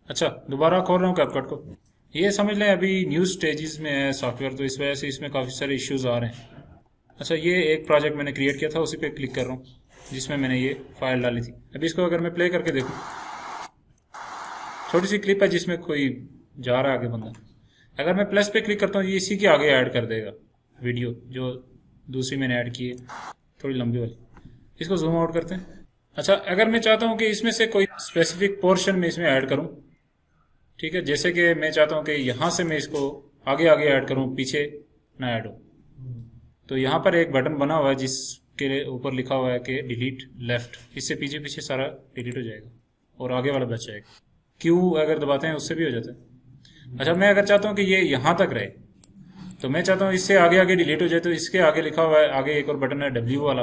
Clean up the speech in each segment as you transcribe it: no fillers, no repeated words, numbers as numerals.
अच्छा, दोबारा खोल रहा हूँ कैपकट को। ये समझ लें अभी न्यू स्टेजेस में है सॉफ्टवेयर, तो इस वजह से इसमें काफ़ी सारे इश्यूज आ रहे हैं। अच्छा, ये एक प्रोजेक्ट मैंने क्रिएट किया था, उसी पे क्लिक कर रहा हूँ जिसमें मैंने ये फाइल डाली थी। अभी इसको अगर मैं प्ले करके देखूँ, छोटी सी क्लिप है जिसमें कोई जा रहा है आगे बंदा। अगर मैं प्लस पे क्लिक करता हूँ, ये इसी के आगे ऐड कर देगा वीडियो जो दूसरी मैंने ऐड की है, थोड़ी लंबी वाली। इसको जूम आउट करते हैं। अच्छा, अगर मैं चाहता हूँ कि इसमें से कोई स्पेसिफिक पोर्शन में इसमें ऐड करूँ, ठीक है, जैसे कि मैं चाहता हूँ कि यहाँ से मैं इसको आगे आगे ऐड करूँ, पीछे ना ऐड हो, तो यहाँ पर एक बटन बना हुआ है जिसके ऊपर लिखा हुआ है कि डिलीट लेफ्ट। इससे पीछे पीछे सारा डिलीट हो जाएगा और आगे वाला बच जाएगा। क्यू अगर दबाते हैं उससे भी हो जाता है। अच्छा, मैं अगर चाहता हूँ कि ये यहाँ तक रहे, तो मैं चाहता हूँ इससे आगे आगे डिलीट हो जाए, तो इसके आगे लिखा हुआ है, आगे एक और बटन है डब्ल्यू वाला।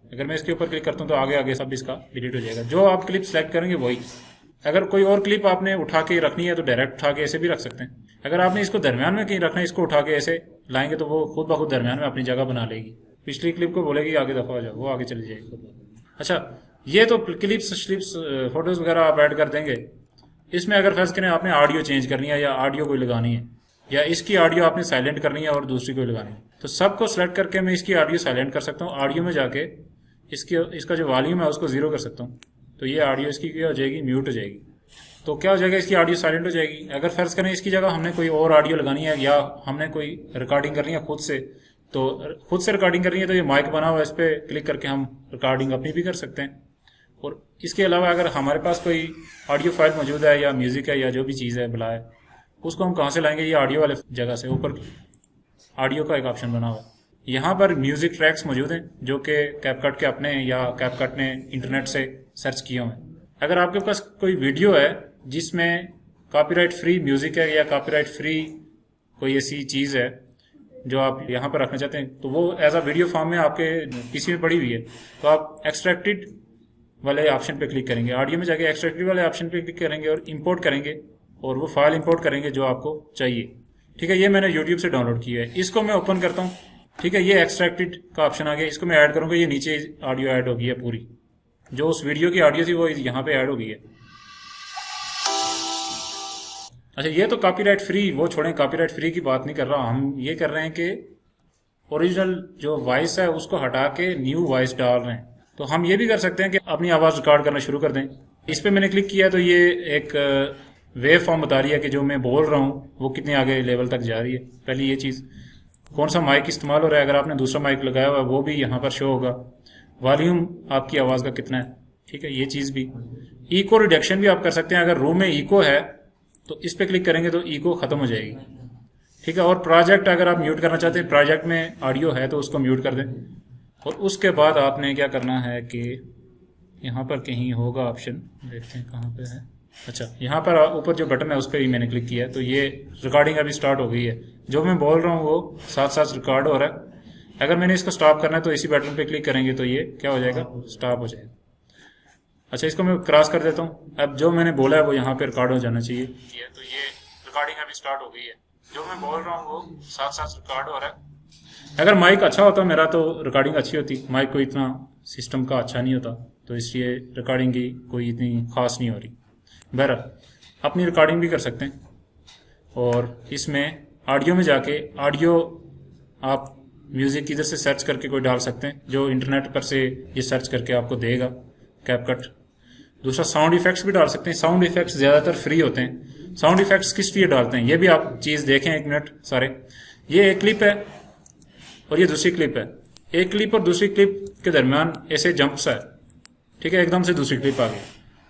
अगर मैं इसके ऊपर क्लिक करता हूँ तो आगे आगे सब इसका डिलीट हो जाएगा। जो आप क्लिप सेलेक्ट करेंगे वही। अगर कोई और क्लिप आपने उठा के रखनी है तो डायरेक्ट उठा के ऐसे भी रख सकते हैं। अगर आपने इसको दरमियान में कहीं रखना है, इसको उठा के ऐसे लाएंगे तो वो खुद ब खुद दरमियान में अपनी जगह बना लेगी। पिछली क्लिप को बोलेगी आगे दफा हो जाओ, वो आगे चली जाएगी। अच्छा, ये तो क्लिप्स स्लिप्स फोटोज वगैरह आप ऐड कर देंगे। इसमें अगर फर्ज करें आपने ऑडियो चेंज करनी है या ऑडियो कोई लगानी है, या इसकी ऑडियो आपने साइलेंट करनी है और दूसरी कोई लगानी है, तो सबको सेलेक्ट करके मैं इसकी ऑडियो साइलेंट कर सकता हूँ। ऑडियो में जाके इसका जो वॉल्यूम है उसको जीरो कर सकता हूँ, तो ये ऑडियो इसकी क्या हो जाएगी, म्यूट हो जाएगी। तो क्या हो जाएगा, इसकी ऑडियो साइलेंट हो जाएगी। अगर फर्ज करें इसकी जगह हमने कोई और ऑडियो लगानी है या हमने कोई रिकॉर्डिंग करनी है खुद से, तो खुद से रिकॉर्डिंग करनी है तो ये माइक बना हुआ है, इस पर क्लिक करके हम रिकॉर्डिंग अपनी भी कर सकते हैं। और इसके अलावा अगर हमारे पास कोई ऑडियो फाइल मौजूद है या म्यूजिक है या जो भी चीज़ है बुलाए, उसको हम कहाँ से लाएंगे, ये ऑडियो वाले जगह से। ऊपर ऑडियो का एक ऑप्शन बना हुआ है, यहाँ पर म्यूजिक ट्रैक्स मौजूद हैं जो कि कैपकट के अपने या कैपकट ने इंटरनेट से सर्च किए हुए हैं। अगर आपके पास कोई वीडियो है जिसमें कॉपीराइट फ्री म्यूजिक है या कॉपीराइट फ्री कोई ऐसी चीज़ है जो आप यहाँ पर रखना चाहते हैं, तो वो एज अ वीडियो फॉर्म में आपके पीसी में पड़ी हुई है, तो आप एक्सट्रैक्टेड वाले ऑप्शन पे क्लिक करेंगे। ऑडियो में जाके एक्सट्रैक्टेड वाले ऑप्शन पे क्लिक करेंगे और इंपोर्ट करेंगे, और वो फाइल इंपोर्ट करेंगे जो आपको चाहिए। ठीक है, ये मैंने यूट्यूब से डाउनलोड किया है। इसको मैं ओपन करता हूँ। ठीक है, ये एक्सट्रैक्टेड का ऑप्शन आ गया, इसको मैं ऐड करूँगा। ये नीचे ऑडियो ऐड हो गई है पूरी, जो उस वीडियो की ऑडियो थी वो यहाँ पे ऐड हो गई है। अच्छा, ये तो कॉपीराइट फ्री, वो छोड़ें, कॉपीराइट फ्री की बात नहीं कर रहा, हम ये कर रहे हैं कि ओरिजिनल जो वॉइस है उसको हटा के न्यू वॉइस डाल रहे हैं। तो हम ये भी कर सकते हैं कि अपनी आवाज़ रिकॉर्ड करना शुरू कर दें। इस पर मैंने क्लिक किया तो ये एक वेव फॉर्म बता रही है कि जो मैं बोल रहा हूँ वो कितने आगे लेवल तक जा रही है। पहली ये चीज़, कौन सा माइक इस्तेमाल हो रहा है, अगर आपने दूसरा माइक लगाया हुआ है वो भी यहाँ पर शो होगा। वॉल्यूम आपकी आवाज़ का कितना है, ठीक है, ये चीज़ भी। इको रिडक्शन भी आप कर सकते हैं। अगर रूम में इको है तो इस पर क्लिक करेंगे तो इको ख़त्म हो जाएगी। ठीक है, और प्रोजेक्ट अगर आप म्यूट करना चाहते हैं, प्रोजेक्ट में ऑडियो है तो उसको म्यूट कर दें। और उसके बाद आपने क्या करना है कि यहाँ पर कहीं होगा ऑप्शन, देखते हैं कहाँ पे है। अच्छा, यहाँ पर ऊपर जो बटन है उस पर ही मैंने क्लिक किया, तो ये रिकॉर्डिंग अभी स्टार्ट हो गई है। जो मैं बोल रहा हूँ वो साथ साथ रिकॉर्ड हो रहा है। अगर मैंने इसको स्टॉप करना है तो इसी बटन पे क्लिक करेंगे तो ये क्या हो जाएगा, स्टॉप हो जाएगा। अच्छा, इसको मैं क्रॉस कर देता हूँ। अब जो मैंने बोला है वो यहाँ पे रिकॉर्ड हो जाना चाहिए। तो ये रिकॉर्डिंग अभी स्टार्ट हो गई है। जो मैं बोल रहा हूँ वो साथ साथ रिकॉर्ड हो रहा है। अगर माइक अच्छा होता मेरा तो रिकॉर्डिंग अच्छी होती। माइक कोई इतना सिस्टम का अच्छा नहीं होता, तो इसलिए रिकॉर्डिंग की कोई इतनी खास नहीं हो रही। बहरहाल अपनी रिकॉर्डिंग भी कर सकते हैं। और इसमें ऑडियो में जाके ऑडियो आप म्यूज़िक इधर से सर्च करके कोई डाल सकते हैं, जो इंटरनेट पर से ये सर्च करके आपको देगा कैपकट। दूसरा, साउंड इफेक्ट्स भी डाल सकते हैं। साउंड इफेक्ट्स ज़्यादातर फ्री होते हैं। साउंड इफेक्ट्स किस लिए डालते हैं ये भी आप चीज़ देखें एक मिनट सारे। ये एक क्लिप है और ये दूसरी क्लिप है। एक क्लिप और दूसरी क्लिप के दरमियान ऐसे जंप्स है, ठीक है, एकदम से दूसरी क्लिप आ गई,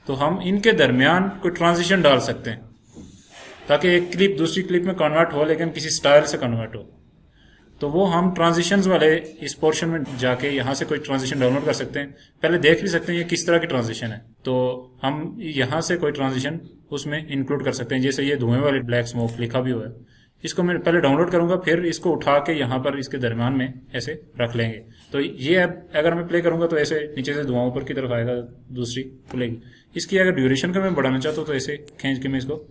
तो हम इनके दरमियान कोई ट्रांजिशन डाल सकते हैं ताकि एक क्लिप दूसरी क्लिप में कन्वर्ट हो, लेकिन किसी स्टाइल से कन्वर्ट हो। तो वो हम ट्रांजिशंस वाले इस पोर्शन में जाके यहाँ से कोई ट्रांजिशन डाउनलोड कर सकते हैं। पहले देख भी सकते हैं ये किस तरह की ट्रांजिशन है, तो हम यहाँ से कोई ट्रांजिशन उसमें इंक्लूड कर सकते हैं। जैसे ये धुएं वाली ब्लैक स्मोक लिखा भी हुआ है, इसको मैं पहले डाउनलोड करूंगा, फिर इसको उठा के यहाँ पर इसके दरमियान में ऐसे रख लेंगे। तो ये अगर मैं प्ले करूंगा तो ऐसे नीचे से धुआं ऊपर की तरफ आएगा, दूसरी खुलेगी। इसकी अगर ड्यूरेशन को मैं बढ़ाना चाहता हूँ तो ऐसे खींच के मैं इसको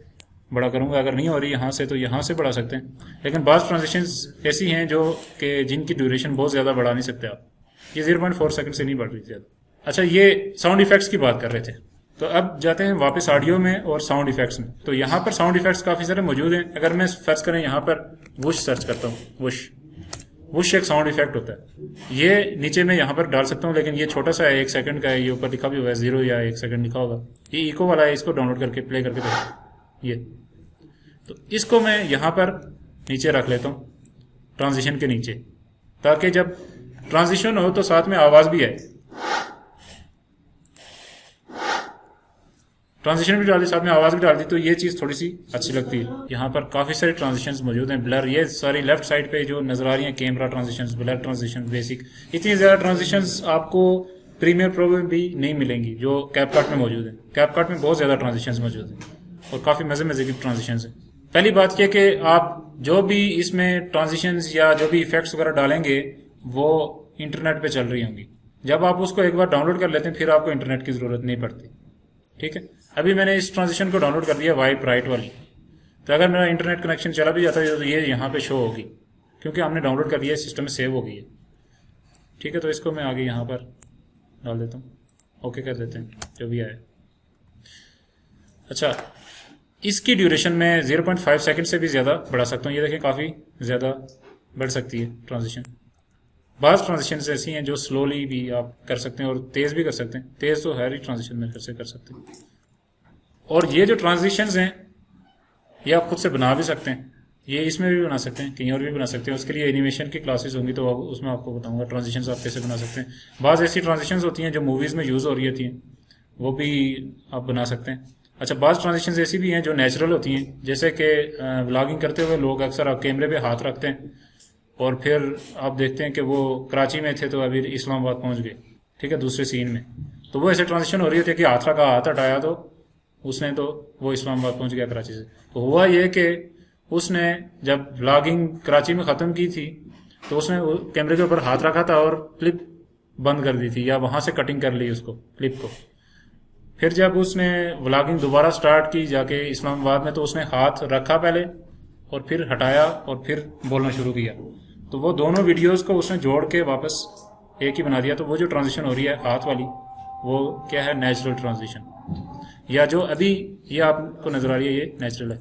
बड़ा करूंगा। अगर नहीं हो रही यहाँ से तो यहाँ से बढ़ा सकते हैं। लेकिन बाज़ ट्रांजेक्शन्स ऐसी हैं जो कि जिनकी ड्यूरेशन बहुत ज़्यादा बढ़ा नहीं सकते आप। ये 0.4 सेकंड से नहीं बढ़ रही ज़्यादा। अच्छा, ये साउंड इफेक्ट्स की बात कर रहे थे। तो अब जाते हैं वापस ऑडियो में और साउंड इफेक्ट्स में। तो यहाँ पर साउंड इफेक्ट्स काफ़ी सारे मौजूद हैं। अगर मैं फर्ज करें यहाँ पर वुश सर्च करता हूँ, वुश वुश एक साउंड इफेक्ट होता है। ये नीचे मैं यहाँ पर डाल सकता हूँ, लेकिन ये छोटा सा है, 1 सेकंड का है। ये ऊपर लिखा भी हुआ है 0 या 1 सेकंड लिखा होगा। ये इको वाला है, इसको डाउनलोड करके प्ले करके देखो। ये तो इसको मैं यहाँ पर नीचे रख लेता हूँ, ट्रांजिशन के नीचे, ताकि जब ट्रांजिशन हो तो साथ में आवाज़ भी आए। ट्रांजिशन भी डाल दी, साथ में आवाज़ भी डाल दी, तो ये चीज़ थोड़ी सी अच्छी लगती है। यहाँ पर काफ़ी सारे ट्रांजिशंस मौजूद हैं। ब्लर, ये सारी लेफ्ट साइड पे जो नजर आ रही हैं, camera transitions, blur transition, basic, इतनी ज़्यादा ट्रांजिशंस आपको प्रीमियर प्रो में भी नहीं मिलेंगी जो कैपकट में मौजूद है। कैपकट में बहुत ज़्यादा ट्रांजिशंस मौजूद हैं और काफ़ी मज़े मज़े की ट्रांजिशंस हैं। पहली बात यह कि आप जो भी इसमें ट्रांजिशंस या जो भी इफेक्ट्स वगैरह डालेंगे वो इंटरनेट पे चल रही होंगी। जब आप उसको एक बार डाउनलोड कर लेते हैं फिर आपको इंटरनेट की ज़रूरत नहीं पड़ती। ठीक है, अभी मैंने इस ट्रांजिशन को डाउनलोड कर लिया, वाइप राइट वाली। तो अगर मेरा इंटरनेट कनेक्शन चला भी जाता है तो ये यहाँ पे शो होगी, क्योंकि हमने डाउनलोड कर लिया, सिस्टम में सेव हो गई है। ठीक है, तो इसको मैं आगे यहाँ पर डाल देता हूँ, ओके कर देते हैं, जो भी आए। अच्छा, इसकी ड्यूरेशन में 0.5 सेकंड से भी ज़्यादा बढ़ा सकता हूँ। ये देखें, काफ़ी ज़्यादा बढ़ सकती है ट्रांजिशन। बाज़ ट्रांजिशन ऐसी हैं जो स्लोली भी आप कर सकते हैं और तेज़ भी कर सकते हैं। तेज़ तो हर ही ट्रांजिशन में कर सकते हैं। और ये जो ट्रांजिशंस हैं ये आप खुद से बना भी सकते हैं। ये इसमें भी बना सकते हैं, कहीं और भी बना सकते हैं। उसके लिए एनिमेशन की क्लासेस होंगी तो उसमें आपको बताऊंगा ट्रांजिशंस आप कैसे बना सकते हैं। बाज़ ऐसी ट्रांजिशंस होती हैं जो मूवीज़ में यूज़ हो रही होती हैं, वो भी आप बना सकते हैं। अच्छा, बाज़ ट्रांजिशंस ऐसी भी हैं जो नेचुरल होती हैं, जैसे कि व्लॉगिंग करते हुए लोग अक्सर आप कैमरे पे हाथ रखते हैं और फिर आप देखते हैं कि वो कराची में थे तो अभी इस्लामाबाद पहुंच गए। ठीक है, दूसरे सीन में तो वो ऐसे ट्रांजिशन हो रही होती है कि हाथ रखा, हाथ हटाया तो उसने तो वो इस्लामाबाद पहुंच गया कराची से। तो हुआ ये कि उसने जब व्लॉगिंग कराची में ख़त्म की थी तो उसने कैमरे के ऊपर हाथ रखा था और क्लिप बंद कर दी थी, या वहाँ से कटिंग कर ली उसको, क्लिप को। फिर जब उसने व्लॉगिंग दोबारा स्टार्ट की जाके इस्लामाबाद में, तो उसने हाथ रखा पहले और फिर हटाया और फिर बोलना शुरू किया। तो वो दोनों वीडियोस को उसने जोड़ के वापस एक ही बना दिया। तो वो जो ट्रांजिशन हो रही है हाथ वाली, वो क्या है, नेचुरल ट्रांजिशन। या जो अभी ये आपको नजर आ रही है, ये नेचुरल है।